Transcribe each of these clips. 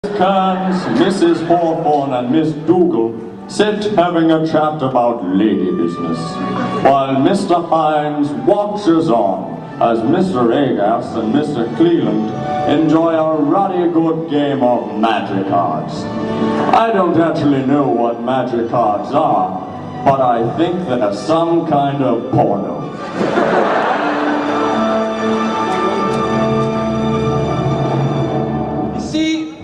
Cairns, Mrs. Hawthorne, and Miss Dougal sit having a chat about lady business, while Mr. Hines watches on as Mr. Agas and Mr. Cleland enjoy a ruddy good game of magic cards. I don't actually know what magic cards are, but I think they're some kind of porno.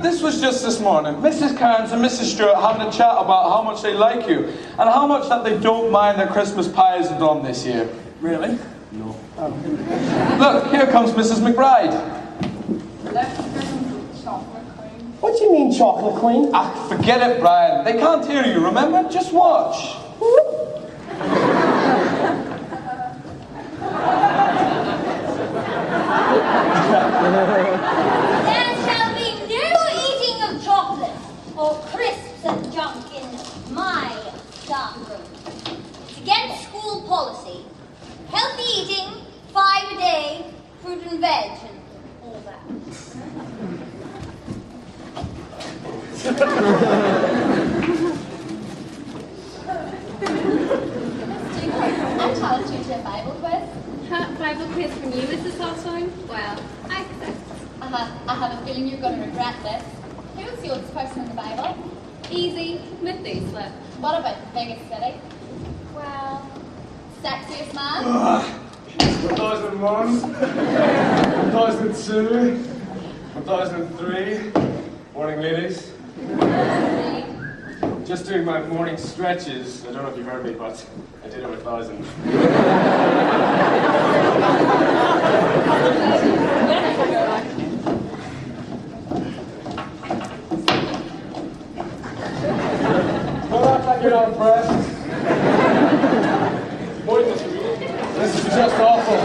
This was just this morning. Mrs. Cairns and Mrs. Stewart having a chat about how much they like you and how much that they don't mind their Christmas pie isn't on this year. Really? No. Oh. Look, here comes Mrs. McBride. What do you mean, chocolate queen? Ah, forget it, Brian. They can't hear you, remember? Just watch. Or crisps and junk in my staffroom. It's against school policy. Healthy eating, 5 a day, fruit and veg, and all that. I'm challenged you to a Bible quiz. Bible quiz from you, Mrs. Hawthorne? Well, I accept. I have a feeling you're going to regret this. Who's the oldest person in the Bible? Easy, Methuselah. What about the biggest city? Well, sexiest man? 2001, 2002, 2003. Morning, ladies. Just doing my morning stretches. I don't know if you heard me, but I did over 1,000. You're not impressed. Boy, this is just awful.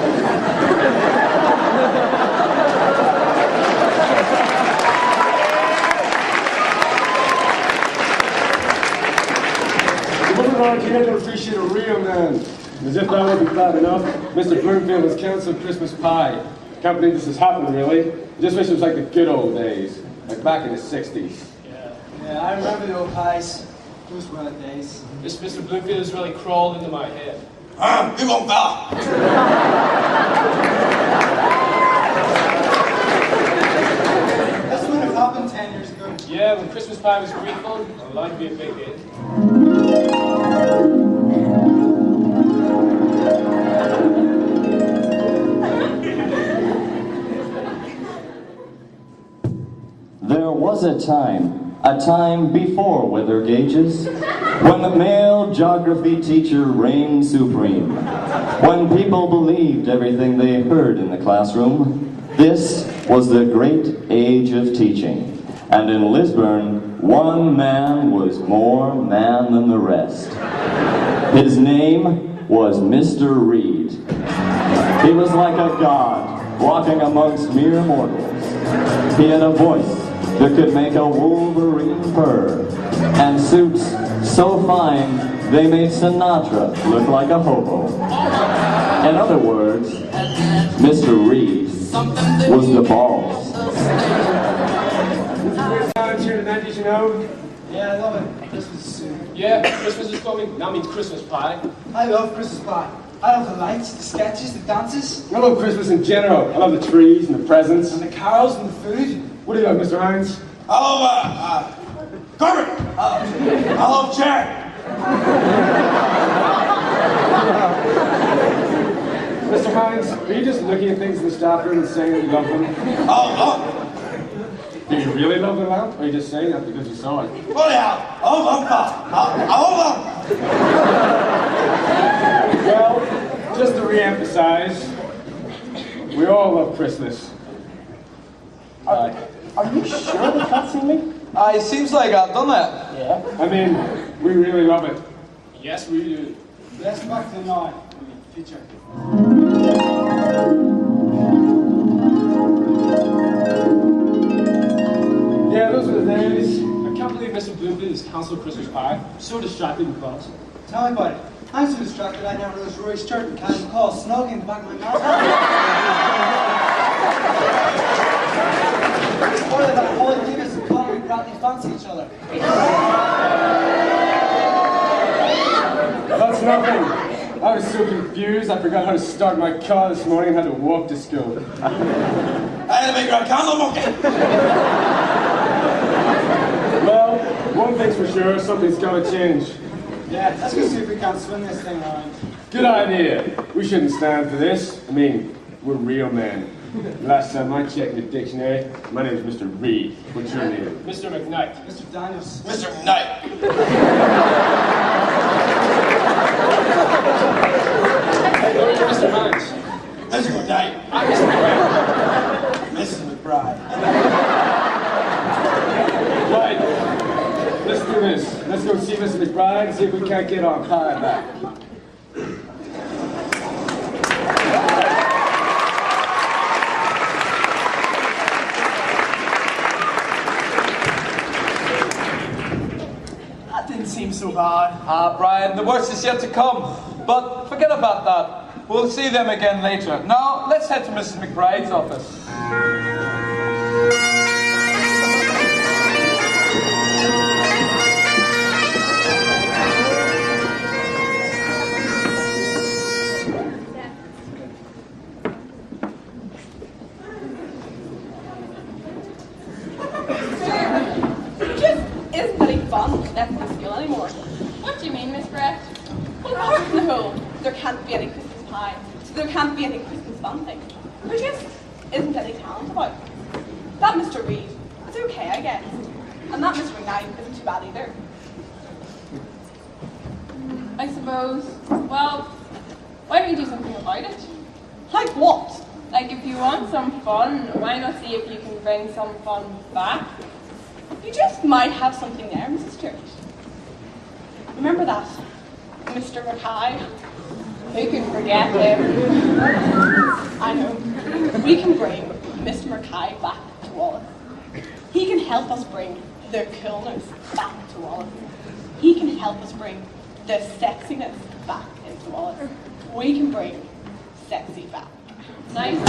Moving on, you got to appreciate a real man. As if that wasn't bad enough, Mr. Bloomfield has cancelled Christmas pie. Can't believe this has happened, really. I just wish it was like the good old days, like back in the 60s. Yeah, I remember the old pies. Those were the days. This Mr. Bloomfield has really crawled into my head. You won't fella! This would have happened 10 years ago. Yeah, when Christmas pie was Greek fun, I would like to be a big hit. There was a time before weather gauges, when the male geography teacher reigned supreme, when people believed everything they heard in the classroom. This was the great age of teaching, and in Lisburn, one man was more man than the rest. His name was Mr. Reed. He was like a god walking amongst mere mortals. He had a voice that could make a wolverine purr, and suits so fine they made Sinatra look like a hobo. In other words, Mr. Reed was the balls. Challenge here tonight, did you know? Yeah, I love it. Christmas is soon. Yeah, Christmas is coming. That means Christmas pie. I love Christmas pie. I love the lights, the sketches, the dances. I love Christmas in general. I love the trees and the presents. And the carols and the food. What do you love, Mr. Hines? I love, Corbett! I love Jack! Mr. Hines, are you just looking at things in the staff room and saying that you love them? Do you really love them, Al? Or are you just saying that because you saw it? Bloody hell! I love them! Well, just to re-emphasize, we all love Christmas. Are you sure they can't see me? It seems like I've done that. Yeah. I mean, we really love it. Yes, we do. Let's go back to the now. Future. Yeah, those are the days. I can't believe Mr. Bloomfield has cancelled Christmas pie. I'm so distracted in class. Tell me about it. I'm so distracted I never noticed Rory's shirt and Cannon Call snogging in the back of my mouth. Or that Holly Davis and Connery apparently fancy each other. That's nothing. I was so confused, I forgot how to start my car this morning and had to walk to school. I had to make her a candle monkey. Well, one thing's for sure, something's gotta change. Yeah, let's go see if we can't swing this thing around. Good idea. We shouldn't stand for this. I mean, we're real men. Last time I checked the dictionary, my name is Mr. Reed. What's your name? Mr. McKnight. Mr. Daniels. Mr. Knight. Mr. Mines. Mr. Knight. I'm Mr. McKnight. Mrs. McBride. Right. Let's do this. Let's go see Mrs. McBride and see if we can't get our pie back. That didn't seem so bad. Brian, the worst is yet to come. But forget about that. We'll see them again later. Now, let's head to Mrs. McBride's office. Isn't any fun left in school anymore. What do you mean, Miss Brett? Well, of course, no, there can't be any Christmas pie, so there can't be any Christmas fun thing. There just isn't any talent about it. That Mr. Reed is okay, I guess, and that Mr. Knight isn't too bad either. I suppose. Well, why don't you do something about it? Like what? Like, if you want some fun, why not see if you can bring some fun back? You just might have something there, Mrs. Stewart. Remember that Mr. Mackay? Who can forget him? I know. We can bring Mr. Mackay back to Wallace. He can help us bring the coolness back to Wallace. He can help us bring the sexiness back into Wallace. We can bring sexy back. Nice.